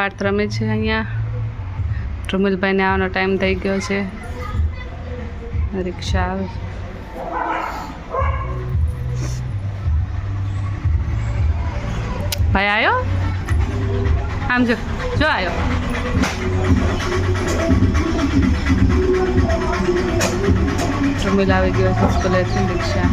પાર્થ રમે છે અહીંયા. ધ્રુમિલભાઈને આવવાનો ટાઈમ થઈ ગયો છે. રિક્ષા આવે. ભાઈ આવ્યો? આમ જો જો આવ્યો. ધ્રુમિલ આવી ગયો છે સ્કૂલેથી. રિક્ષા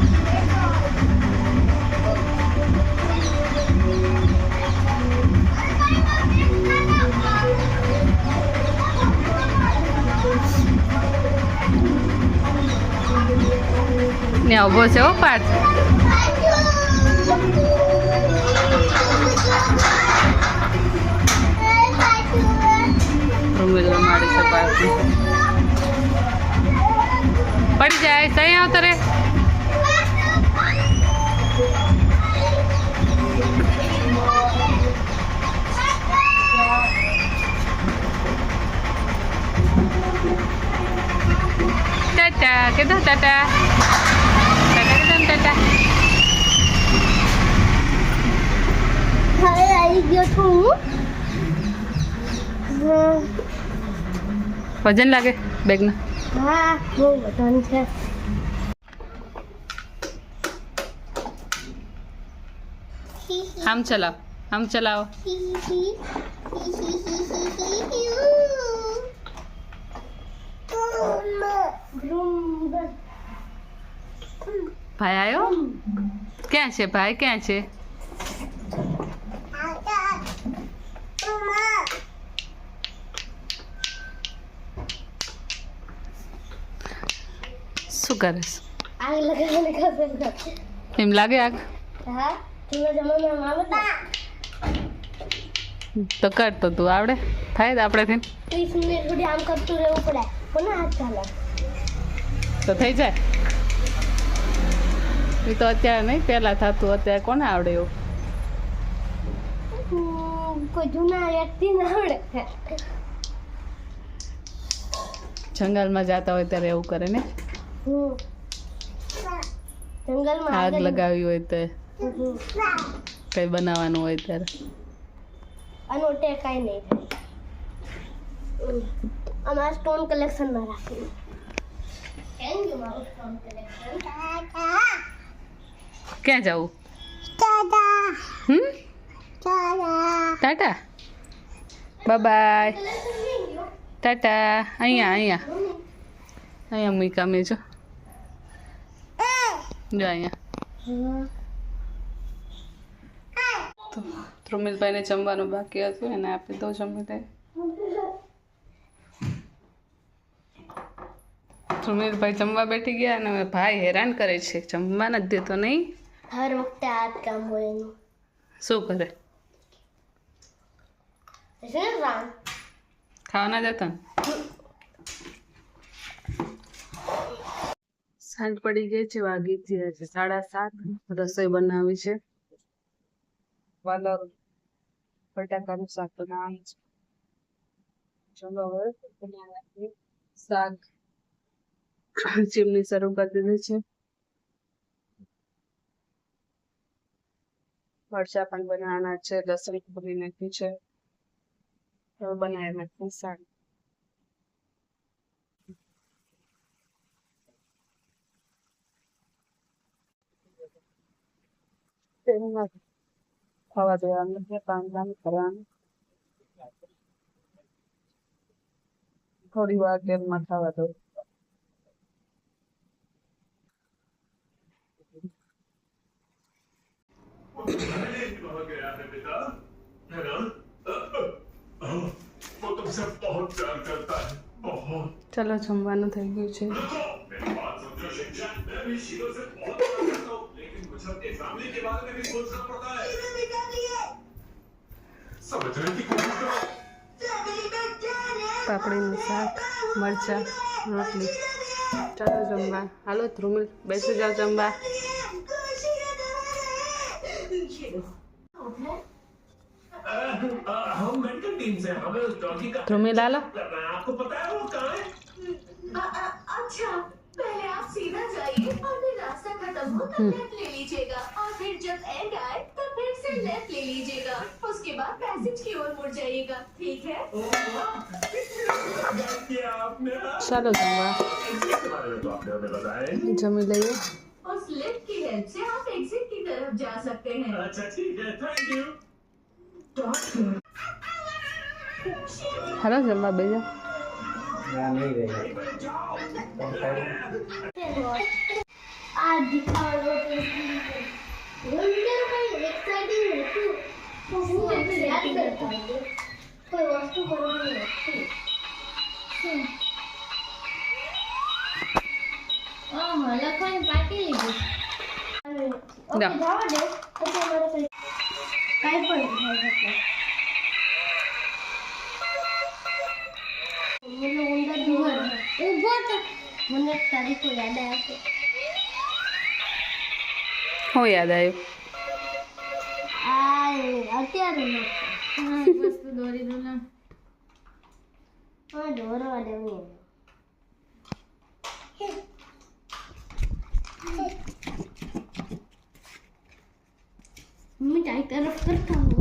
ને ઊભો છે હો પાર્થ. ધ્રુમિલ રમાડે છે પાર્થ. પડી જાય સહી આવતો રે. ટાટા કીધું ટાટા. વજન લાગે બેગના? હા બહુ વજન છે. આમ ચલાવો આમ ચલાવો. ભાઈ આવ્યો? ક્યાં છે ભાઈ? ક્યાં છે? શું કરે છે? આગ લગાવીને ખબર એમ લાગે આગ? હા તું જમાનામાં આવતા તો કરતો તું આવડે થાય આપણેથી? 30 મિનિટ સુધી આમ કરતું રહેવું પડે. કોને હાથ ચાલે તો થઈ જાય. એ તો અત્યારે નહીં, પહેલા થતું. અત્યારે કોને આવડે એવું? કોઈ જૂના વ્યક્તિ ના આવડે. જંગલમાં જતા હોય ત્યારે એવું કરે ને. જંગલમાં આગ લગાવી હોય તો કઈ બનાવવાનું હોય ત્યારે અનોટે કાંઈ નહીં થાય. અમારા સ્ટોન કલેક્શનમાં રાખીએ. થેન્ક યુ મારું સ્ટોન કલેક્શન. ક્યાં જવું? Tata Tata bye bye. ટાટા. અહીંયા મૂકા મેં જો અહીંયા. તો ધ્રુમિલભાઈને જમવાનું બાકી હતું, એને આપી દઉં જમી લે. ધ્રુમિલભાઈ જમવા બેઠી ગયા અને હવે ભાઈ હેરાન કરે છે. જમવા નથી દેતો નહીં. હર વખતે આ જ કામ હોય એનું. શું કરે? ખાવા ના જતા ને? સાંજ પડી ગઈ છે, વાગી ગયા છે 7:30. રસોઈ બનાવી છે. વાલોર બટાકાનું શાક બનાવવાનું છે. ચલો હવે બનાવવાની શાક. ચીમની શરૂ કરી દીધી છે. મરચાં પણ બનાવવાના છે. લસણ ભરી નાખ્યું છે. હવે બનાવી નાખવું શાક. ખાવા દેવાનું છે. કામ કરવાનું. થોડી વાર તેલમાં ખાવા દો. ચલો જમવાનું થઈ ગયું છે. પાપડીનું શાક, મરચાં, રોટલી. ચાલો જમવા. હાલો ધ્રુમિલ બેસી જાઓ જમવા. ધ્રુમિલ હાલો. अच्छा पहले आप सीधा जाइए और फिर रास्ता खत्म हो तब लेफ्ट ले लीजिएगा और फिर जब एंड आए तब फिर से लेफ्ट ले लीजिएगा, उसके बाद पैसेज की ओर मुड़ जाइएगा, ठीक है? ચાલો જમવા જમી લઈએ. उस लिफ्ट की हेल्प से आप एग्जिट की तरफ जा सकते हैं। अच्छा ठीक है, थैंक यू। હાલો જમવા બેજા. आज दिखाओ एक्साइटिंग હતું તો હું એટલે યાદ કરતા હતી કોઈ વસ્તુ કરવાની હતી લખવાની પાટી લીધી ઓકે ના. જવા દે પછી અમારે કઈ કાઈ પણ થઈ શકે મને ઊંડા જોવા ઊભો તો મને એક તારીખો યાદ આવે હું યાદ આવ્યું. આ અત્યારે નથી હા વસ્તુ દોરી દો ના હા દોરવા દેવું મમ્મી તારી તરફ કરતા હું